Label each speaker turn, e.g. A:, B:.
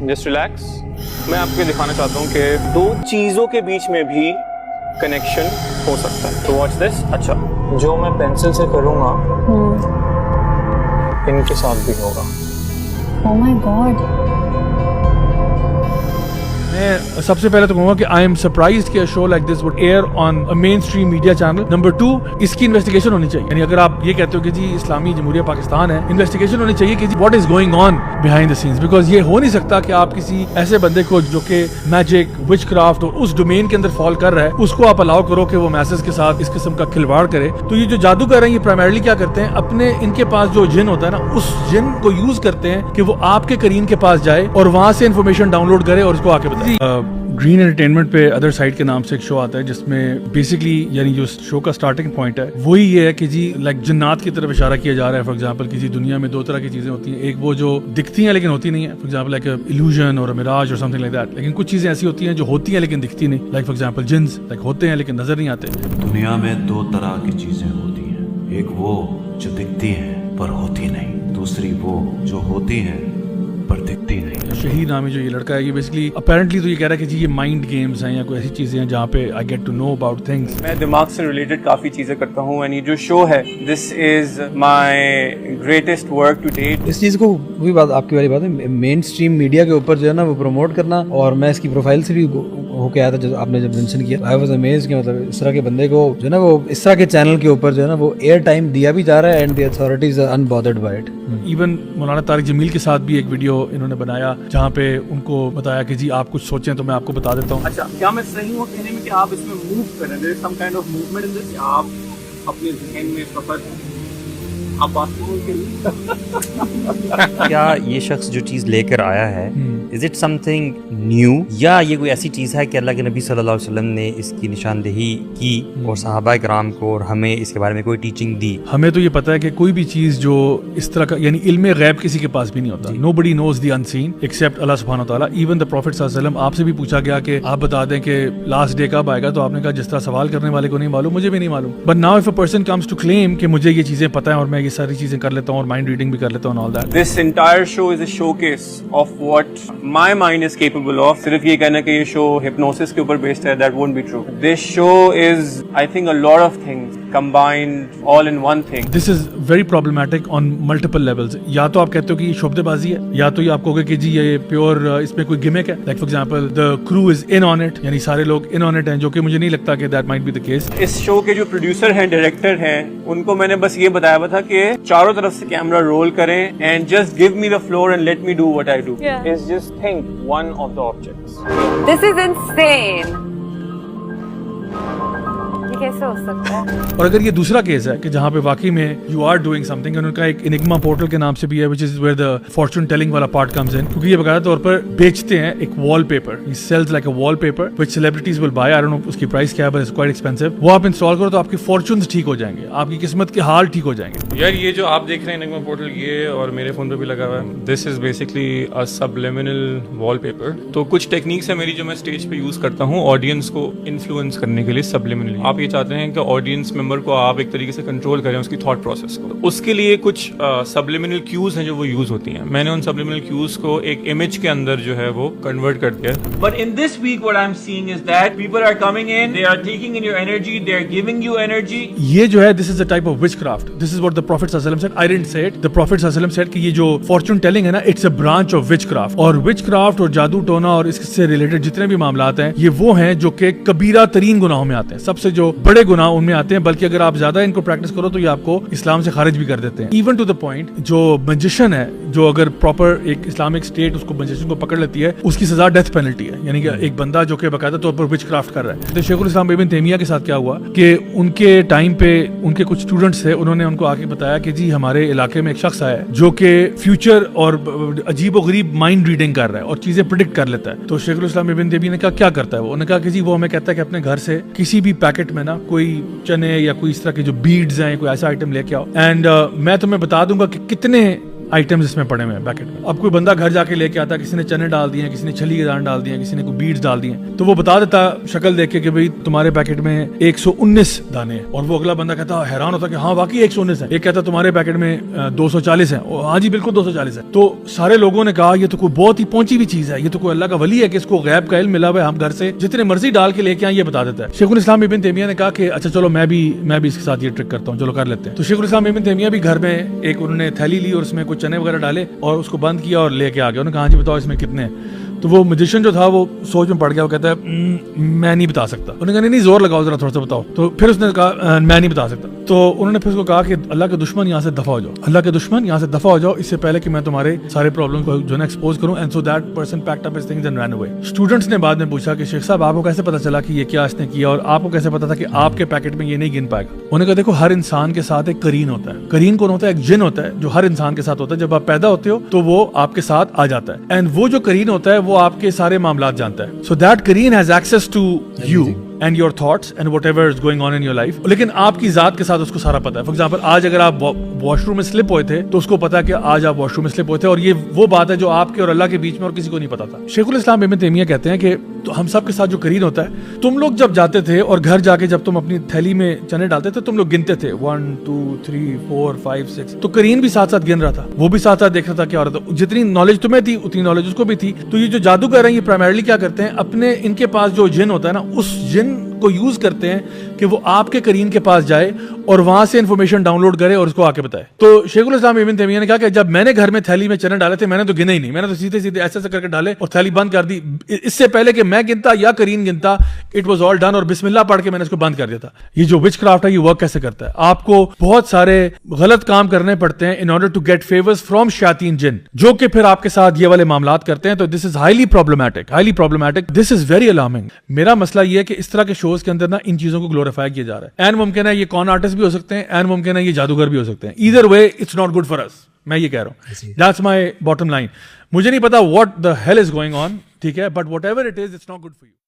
A: Just relax. मैं आपको दिखाना चाहता हूँ कि दो चीज़ों के बीच में भी कनेक्शन हो सकता है. तो वॉच दिस. अच्छा, जो मैं पेंसिल से करूँगा इनके साथ भी होगा.
B: Oh my God.
C: मैं सबसे पहले तो कहूँगा कि आई एम सरप्राइज्ड कि show like this would air on a main stream media channel. Number 2, इसकी इन्वेस्टिगेशन होनी चाहिए. यानी अगर आप ये कहते हो कि जी इस्लामी जमहूरिया पाकिस्तान है, इन्वेस्टिगेशन होनी चाहिए कि जी what is going on behind the scenes. Because ये हो नहीं सकता कि आप किसी ऐसे बंदे को जो कि मैजिक, विचक्राफ्ट और उस डोमेन के अंदर फॉल कर रहा है, उसको आप अलाउ करो कि वो मैसेज के साथ इस किस्म का खिलवाड़ करे. तो ये जो जादू कर रहे हैं, ये प्राइमरली क्या करते हैं, अपने इनके पास जो जिन होता है ना, उस जिन को यूज करते हैं कि वो आपके करीन के पास जाए और वहां से इन्फॉर्मेशन डाउनलोड करे और उसको आके बताए. ग्रीन एंटरटेनमेंट पे अदर साइड के नाम से एक शो आता है जिसमें बेसिकली यानी जो शो का स्टार्टिंग पॉइंट है वही ये है कि जी लाइक जन्नात की तरफ इशारा किया जा रहा है. फॉर एग्जांपल किसी दुनिया में दो तरह की चीजें होती हैं. एक वो जो दिखती हैं लेकिन होती नहीं है, फॉर एग्जांपल लाइक इल्यूजन और मिराज और समथिंग लाइक दैट. लेकिन कुछ चीजें ऐसी होती हैं जो होती हैं लेकिन दिखती नहीं. Like for example jeans like होते हैं लेकिन नजर नहीं आते.
D: दुनिया में दो तरह की चीजें होती हैं. एक वो जो दिखती हैं पर होती नहीं, दूसरी वो जो होती हैं पर दिखती नहीं.
C: शहीद नामी जो ये लड़का है, ये बेसिकली अपेरेंटली तो ये कह रहा है कि जी ये माइंड गेम्स हैं या कोई ऐसी चीजें हैं जहाँ पे I get to know about things.
A: मैं दिमाग से रिलेटेड काफ़ी चीज़ें करता हूँ. एंड ये जो शो है, this is my greatest work to date.
E: इस चीज़ को वही बात आपकी वाली बात है, मेन स्ट्रीम मीडिया के ऊपर जो है ना वो प्रमोट करना. और मैं इसकी प्रोफाइल से भी होके आया था जब आपने जब मेंशन किया, आई वाज अमेज्ड कि मतलब इस तरह के बंदे को जो है ना वो इस तरह के चैनल के ऊपर जो है ना वो एयर टाइम दिया भी जा रहा है and the authorities are unbothered by it.
C: Even Maulana Tariq Jameel के साथ भी एक वीडियो इन्होंने बनाया जहाँ पे उनको बताया कि जी आप कुछ सोचें तो मैं आपको बता देता हूँ.
A: अच्छा, क्या मैं सही हूँ कहने में कि आप इसमें मूव करें? There is some kind of movement in this. आप अपने ज़हन में फकत आप बात
F: क्या ये शख्स जो चीज़ लेकर आया है, इज इट समथिंग न्यू, या ये कोई ऐसी चीज़ है कि अल्लाह के नबी सल्लल्लाहु अलैहि वसल्लम ने इसकी निशानदेही की और सहाबा किराम को और हमें इसके बारे में कोई टीचिंग दी?
C: हमें तो ये पता है कि कोई भी चीज़ जो इस तरह का यानी इल्म गैब किसी के पास भी नहीं होता. Nobody knows the unseen except Allah सुब्हानहू व तआला. इवन द प्रॉफिट सल्लल्लाहु अलैहि वसल्लम, आपसे भी पूछा गया कि आप बता दें कि लास्ट डे कब आएगा, तो आपने कहा जिस तरह सवाल करने वाले को नहीं मालूम, मुझे भी नहीं मालूम. But now if a person comes to claim कि मुझे ये चीज़ें पता है और मैं ये सारी चीज़ें कर लेता हूँ और माइंड रीडिंग भी कर लेता हूँ all that.
A: This entire show is a showcase of what my mind is capable of. सिर्फ ये कहना कि ये शो हिप्नोसिस के ऊपर बेस्ड है, that won't be true. This show is I think a lot of things combined all in one thing.
C: This is very problematic on multiple levels. या तो आप कहते हो कि ये शोबदेबाजी है, या तो ये आप कहोगे कि जी ये प्योर इसमें कोई गिमिक है. Like for example the crew is in on it, यानी सारे लोग इन ऑन इट हैं, जो कि मुझे नहीं लगता कि that might be the case.
A: इस शो के जो प्रोड्यूसर हैं, डायरेक्टर हैं, उनको मैंने बस ये बताया हुआ था कि चारों तरफ से कैमरा रोल करें and just give me the floor and let me do what I do. Is just think one of the objects.
B: This is insane. ये कैसे हो सकता है?
C: और अगर ये दूसरा केस है कि जहाँ पे वाकई में यू आर डूइंग समथिंग, उनका एक इनिग्मा पोर्टल के नाम से भी है, which is where the fortune telling वाला पार्ट कम्स इन, क्योंकि ये बकायदा तौर पर बेचते हैं एक wallpaper. He sells like a wallpaper which celebrities will buy. I don't know उसकी प्राइस क्या है, बट इट्स क्वाइट एक्सपेंसिव. वो आप इंस्टॉल करो तो आपके फॉर्चून्स ठीक हो जाएंगे, आपकी किस्मत के हाल ठीक हो जाएंगे.
G: यार ये जो आप देख रहे हैं इनिग्मा पोर्टल, ये और मेरे फोन पे भी लगा हुआ है, this is basically a subliminal wallpaper. तो कुछ टेक्निक्स है मेरी जो मैं स्टेज पे यूज करता हूँ ऑडियंस को इन्फ्लुएंस करने के लिए. सबलिमिनली आप ये चाहते हैं कि ऑडियंस मेंबर को आप एक तरीके से कंट्रोल करें उसकी थॉट प्रोसेस को. उसके लिए कुछ सबलिमिनल क्यूज हैं जो वो यूज होती हैं. मैंने उन सबलिमिनल क्यूज को एक इमेज के अंदर जो है वो कन्वर्ट कर दिया. But in this week what I am seeing is that people are coming in, they are taking in your energy, they are giving you energy.
C: ये जो है this is a type of witchcraft. This is what the prophet सल्लल्लाहु अलैहि वसल्लम said. I didn't say it. The prophet सल्लल्लाहु अलैहि वसल्लम said कि ये जो फॉर्चून टेलिंग है ना, it's a branch of witchcraft. और विचक्राफ्ट और जादू टोना और इससे रिलेटेड जितने भी मामलात हैं, ये वो हैं जो कि कबीरा तरीन गुनाहों में आते हैं. सबसे जो बड़े गुनाह उनमें आते हैं, बल्कि अगर आप ज्यादा इनको प्रैक्टिस करो तो ये आपको इस्लाम से खारिज भी कर देते हैं. इवन टू द पॉइंट जो मैजिशियन है, जो अगर प्रॉपर एक इस्लामिक स्टेट उसको मैजिशियन को पकड़ लेती है, उसकी सजा डेथ पेनल्टी है. यानी कि एक बंदा जो कि बाकायदा तौर पर विचक्राफ्ट कर रहा है. तो शेखुल इस्लाम इब्न तैमिया के साथ क्या हुआ कि उनके टाइम पे उनके कुछ स्टूडेंट्स थे, उन्होंने उनको आके बताया कि जी हमारे इलाके में एक शख्स आया है जो कि फ्यूचर और अजीब और गरीब माइंड रीडिंग कर रहा है और चीजें प्रिडिक्ट कर लेता है. तो शेखुल इस्लाम इब्न तैमिया ने कहा क्या करता है वो? उन्होंने कहा कि जी वो हमें कहता है कि अपने घर से किसी भी पैकेट में ना कोई चने या कोई इस तरह के जो बीड्स हैं, कोई ऐसा आइटम लेके आओ, एंड मैं तुम्हें बता दूंगा कि कितने आइटम्स इसमें पड़े हुए हैं पैकेट में. अब कोई बंदा घर जाके लेके आता, किसी ने चने डाल दिए हैं, किसी ने छली के दाने डाल दिए हैं, किसी ने कोई बीड्स डाल दिए हैं, तो वो बता देता शक्ल देख के कि भाई तुम्हारे पैकेट में 119 दाने हैं. और वो अगला बंदा कहता हैरान होता कि हाँ वाकई 119 है. एक कहता तुम्हारे पैकेट में 240 है. हाँ जी बिल्कुल 240 है. तो सारे लोगों ने कहा ये तो कोई बहुत ही पहुंची हुई चीज है, ये तो कोई अल्लाह का वली है कि इसको गैब का इल्म मिला हुआ है, हम घर से जितने मर्जी डाल के लेके आए ये बता देता है. शेखुल इस्लाम इब्न तैमिया ने कहा कि अच्छा चलो मैं भी इसके साथ ये ट्रिक करता हूँ, चलो कर लेते हैं. तो शेखुल इस्लाम इब्न तैमिया भी घर में एक उन्होंने थैली ली और उसमें कुछ चने वगैरह डाले और उसको बंद किया और लेके आ गया. उन्होंने कहा जी बताओ इसमें कितने हैं. तो वो मैजिशियन जो था वो सोच में पड़ गया, वो कहता है मैं नहीं बता सकता. उन्होंने कहा नहीं जोर लगाओ जरा थोड़ा सा बताओ. तो फिर उसने कहा मैं नहीं बता सकता. तो उन्होंने फिर उसको कहा कि अल्लाह के दुश्मन यहाँ से दफा हो जाओ, अल्लाह के दुश्मन यहाँ से दफा हो जाओ इससे पहले कि मैं तुम्हारे सारे प्रॉब्लम को जो है एक्सपोज करूं. And so that person packed up his things and run away. Students ने बाद में पूछा कि शेख साहब आपको कैसे पता चला कि ये क्या इसने किया और आपको कैसे पता था कि आपके पैकेट में ये नहीं गिन पाएगा. उन्होंने कहा देखो हर इंसान के साथ एक करीन होता है. करीन कौन होता है? एक जिन होता है जो हर इंसान के साथ होता है. जब आप पैदा होते हो तो वो आपके साथ आ जाता है एंड वो जो करीन होता है वो आपके सारे मामलात जानता है. सो दैट करीन has access to you and your thoughts and whatever is going on in your life. लेकिन आपकी जात के साथ उसको सारा पता है. फॉर एग्जाम्पल आज अगर आप वॉशरूम में स्लिप हुए थे तो उसको पता है कि आज आप वॉशरूम में स्लिप हुए थे और ये वो बात है जो आपके और अल्लाह के बीच में और किसी को नहीं पता था. शेखुल इस्लाम इब्न तैमिया कहते हैं कि तो हम सब के साथ जो करीन होता है, तुम लोग जब जाते थे और घर जाके जब तुम अपनी थैली में चने डालते थे तुम लोग गिनते थे 1 2 3 4 5 6. तो करीन भी साथ साथ गिन रहा था, वो भी साथ साथ देख रहा था क्या हो रहा था. जितनी नॉलेज तुम्हें थी उतनी नॉलेज उसको भी थी. तो ये जो जादूगर हैं ये प्राइमरली क्या करते हैं, अपने इनके पास जो जिन होता है ना उस जिन को यूज करते हैं कि वो आपके करीन के पास जाए और वहां से इंफॉर्मेशन डाउनलोड करे और उसको आके बताए. तो शेखुल इस्लाम इब्न तैमिया ने कहा कि जब मैंने घर में थैली में चने डाले थे मैंने तो गिने ही नहीं, मैंने तो सीधे सीधे ऐसे करके डाले और थैली बंद कर दी. इससे पहले कि मैं गिनता या करीन गिनता इट वाज ऑल डन और बिस्मिल्लाह पढ़ के मैंने इसको बंद कर दिया था. ये जो विच क्राफ्ट है ये वर्क कैसे करता है, आपको बहुत सारे गलत काम करने पड़ते हैं in order to get favours from शायातीन जिन जो कि फिर आपके साथ ये वाले मामलात करते हैं. तो this is highly problematic, this is very alarming. मेरा मसला ये है कि इस तरह के शोज के अंदर ना इन चीजों को ग्लोरीफाई किया जा रहा है. एंड मुमकिन है ये कॉन आर्टिस्ट भी हो सकते हैं, एंड मुमकिन है ये जादूगर भी हो सकते हैं. Either way it's not good for us. मैं ये कह रहा हूँ, दैट्स माय बॉटम लाइन. मुझे नहीं पता what the hell is going on, ठीक है, but whatever it is it's not good for you.